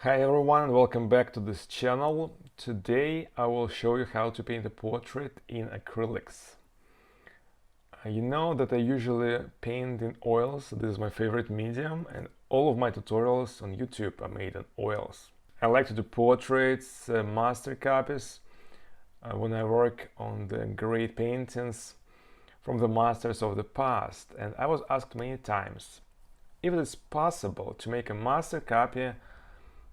Hi everyone, welcome back to this channel. Today I will show you how to paint a portrait in acrylics. You know that I usually paint in oils. This is my favorite medium, and all of my tutorials on YouTube are made in oils. I like to do portraits, master copies, when I work on the great paintings from the masters of the past. And I was asked many times if it is possible to make a master copy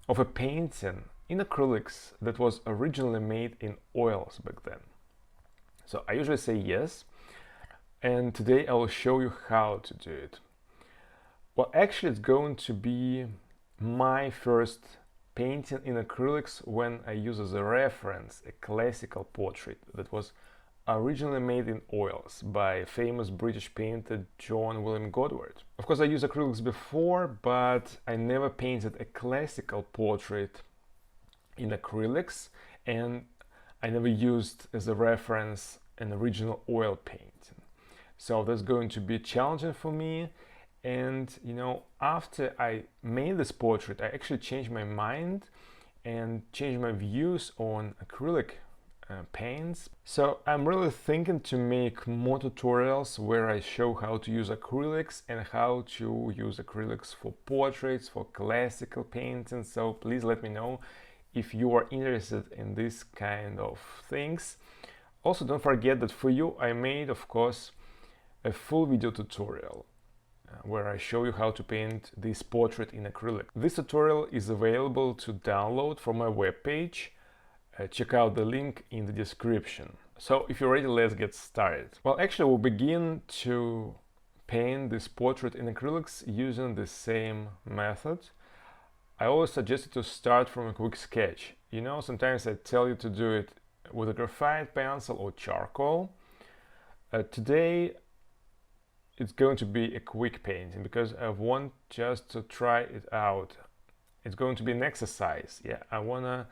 of a painting in acrylics that was originally made in oils back then. So I usually say yes, and today I will show you how to do it. Well, actually it's going to be my first painting in acrylics when I use as a reference a classical portrait that was originally made in oils by famous British painter John William Godward. Of course, I used acrylics before, but I never painted a classical portrait in acrylics, and I never used as a reference an original oil painting. So that's going to be challenging for me. And after I made this portrait, I actually changed my mind and changed my views on acrylic paints. So I'm really thinking to make more tutorials where I show how to use acrylics and how to use acrylics for portraits, for classical paintings. So please let me know if you are interested in this kind of things. Also, don't forget that for you I made, of course, a full video tutorial where I show you how to paint this portrait in acrylic. This tutorial is available to download from my webpage. Check out the link in the description. So if you're ready, let's get started. Well, actually we'll begin to paint this portrait in acrylics using the same method. I always suggest you to start from a quick sketch. Sometimes I tell you to do it with a graphite pencil or charcoal. Today it's going to be a quick painting because I want just to try it out. It's going to be an exercise. I want to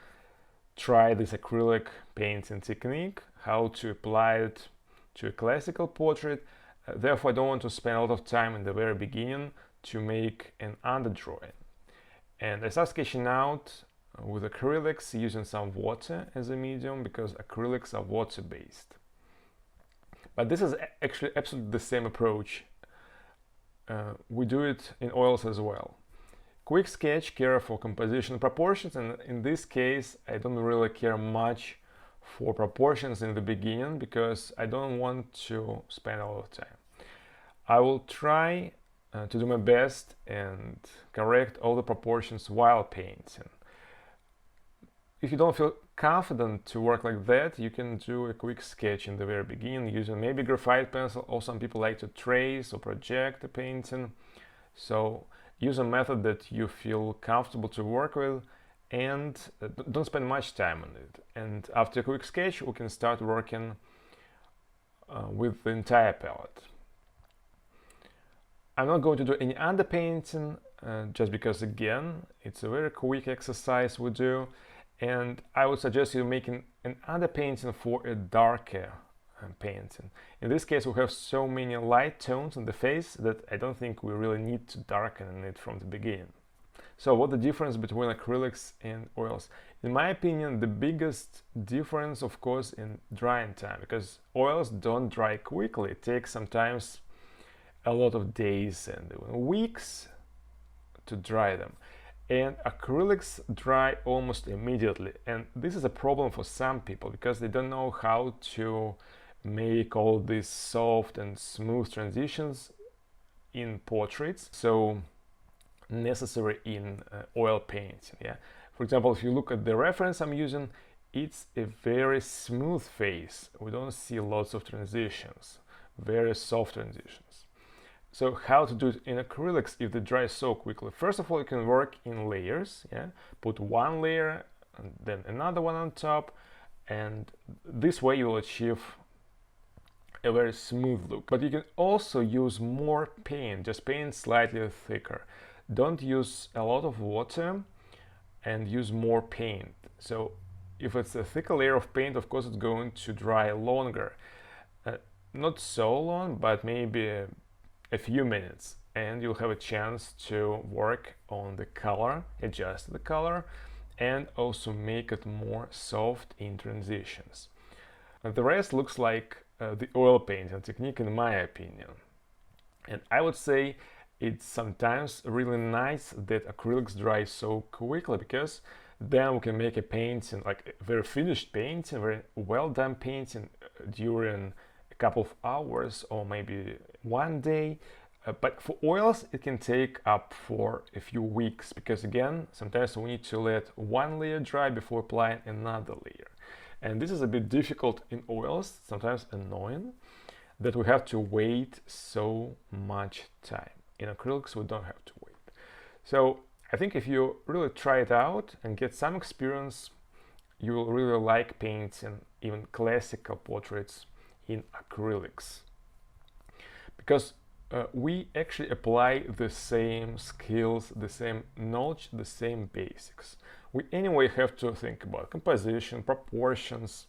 try this acrylic painting technique, how to apply it to a classical portrait. Therefore, I don't want to spend a lot of time in the very beginning to make an underdrawing. And I start sketching out with acrylics using some water as a medium because acrylics are water-based. But this is actually absolutely the same approach. We do it in oils as well. Quick sketch, care for composition and proportions, and in this case I don't really care much for proportions in the beginning because I don't want to spend a lot of time. I will try to do my best and correct all the proportions while painting. If you don't feel confident to work like that, you can do a quick sketch in the very beginning using maybe graphite pencil, or some people like to trace or project the painting. So use a method that you feel comfortable to work with and don't spend much time on it. And after a quick sketch, we can start working with the entire palette. I'm not going to do any underpainting just because, again, it's a very quick exercise we do. And I would suggest you making an underpainting for a darker painting. In this case, we have so many light tones on the face that I don't think we really need to darken it from the beginning. So what's the difference between acrylics and oils? In my opinion, the biggest difference, of course, in drying time, because oils don't dry quickly. It takes sometimes a lot of days and even weeks to dry them. And acrylics dry almost immediately, and this is a problem for some people because they don't know how to make all these soft and smooth transitions in portraits, so necessary in oil painting. For example, if you look at the reference I'm using, it's a very smooth face. We don't see lots of transitions, very soft transitions. So how to do it in acrylics if they dry so quickly? First of all, you can work in layers. Put one layer and then another one on top, and this way you will achieve a very smooth look. But you can also use more paint, just paint slightly thicker. Don't use a lot of water and use more paint. So if it's a thicker layer of paint, of course it's going to dry longer. Not so long, but maybe a few minutes. and you'll have a chance to work on the color, adjust the color, and also make it more soft in transitions. And the rest looks like the oil painting technique in my opinion. And I would say it's sometimes really nice that acrylics dry so quickly, because then we can make a painting, like a very finished painting, very well done painting during a couple of hours or maybe one day. But for oils, it can take up for a few weeks, because again, sometimes we need to let one layer dry before applying another layer. And this is a bit difficult in oils, sometimes annoying, that we have to wait so much time. In acrylics, we don't have to wait. So I think if you really try it out and get some experience, you will really like painting even classical portraits in acrylics. Because we actually apply the same skills, the same knowledge, the same basics. We anyway have to think about composition, proportions,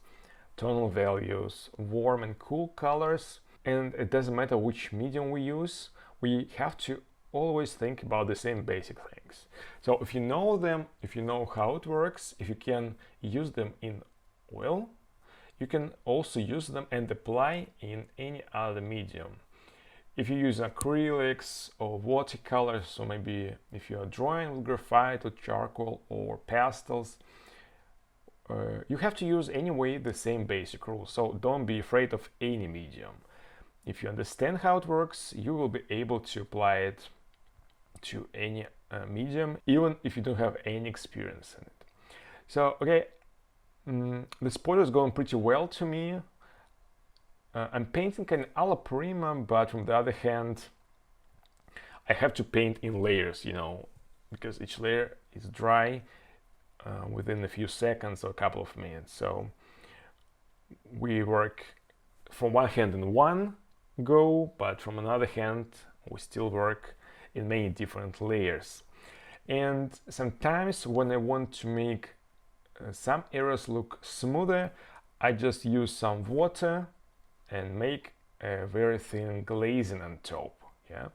tonal values, warm and cool colors, and it doesn't matter which medium we use, we have to always think about the same basic things. So if you know them, if you know how it works, if you can use them in oil, you can also use them and apply in any other medium. If you use acrylics or watercolors, or maybe if you are drawing with graphite or charcoal or pastels, you have to use anyway the same basic rules, so don't be afraid of any medium. If you understand how it works, you will be able to apply it to any medium, even if you don't have any experience in it. So, okay, this portrait is going pretty well to me. I'm painting kind of alla prima, but from the other hand, I have to paint in layers, you know, because each layer is dry within a few seconds or a couple of minutes. So we work from one hand in one go, but from another hand, we still work in many different layers. And sometimes when I want to make some areas look smoother, I just use some water and make a very thin glazing on top. Yeah,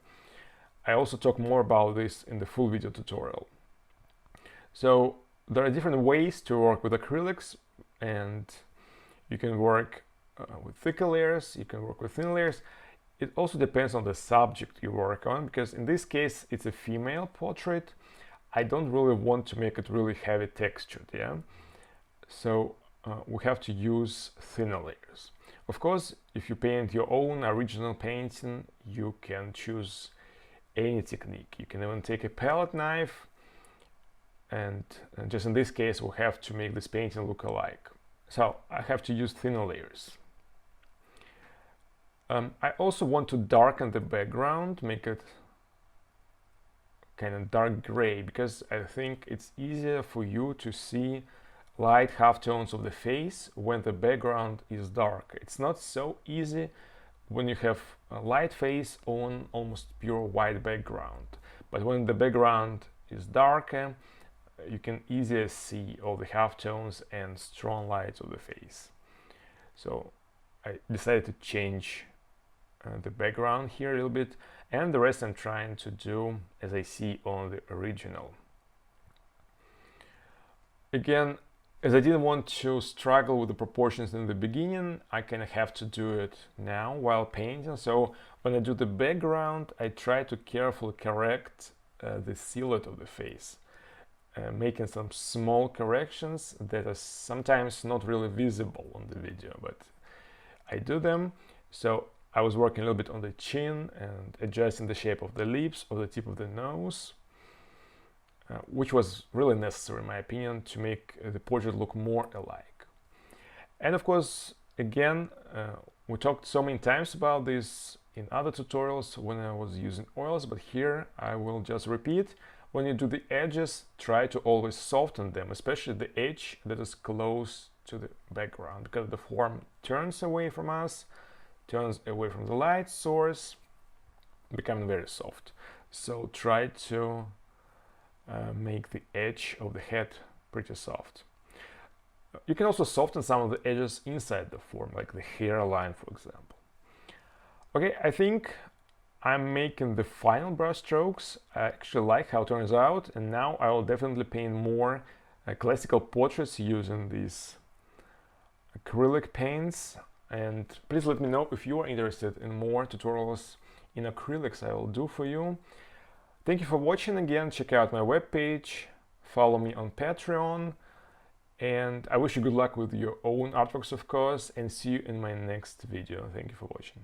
I also talk more about this in the full video tutorial. So there are different ways to work with acrylics, and you can work with thicker layers, you can work with thin layers. It also depends on the subject you work on, because in this case it's a female portrait. I don't really want to make it really heavy textured, yeah? So we have to use thinner layers. Of course, if you paint your own original painting, you can choose any technique. You can even take a palette knife, and just in this case, we have to make this painting look alike. So I have to use thinner layers. I also want to darken the background, make it kind of dark gray, because I think it's easier for you to see light halftones of the face when the background is dark. It's not so easy when you have a light face on almost pure white background, but when the background is darker, you can easier see all the halftones and strong lights of the face. So I decided to change the background here a little bit, and the rest I'm trying to do as I see on the original. Again, as I didn't want to struggle with the proportions in the beginning, I kind of have to do it now while painting. So when I do the background, I try to carefully correct the silhouette of the face, making some small corrections that are sometimes not really visible on the video, but I do them. So I was working a little bit on the chin and adjusting the shape of the lips or the tip of the nose, which was really necessary in my opinion to make the portrait look more alike. And of course, again, we talked so many times about this in other tutorials when I was using oils, but here I will just repeat. When you do the edges, try to always soften them, especially the edge that is close to the background, because the form turns away from us, turns away from the light source, becoming very soft. So try to make the edge of the head pretty soft. You can also soften some of the edges inside the form, like the hairline, for example. Okay, I think I'm making the final brush strokes. I actually like how it turns out, and now I will definitely paint more classical portraits using these acrylic paints. And please let me know if you are interested in more tutorials in acrylics I will do for you. Thank you for watching again. Check out my webpage, follow me on Patreon, and I wish you good luck with your own artworks, of course, and see you in my next video. Thank you for watching.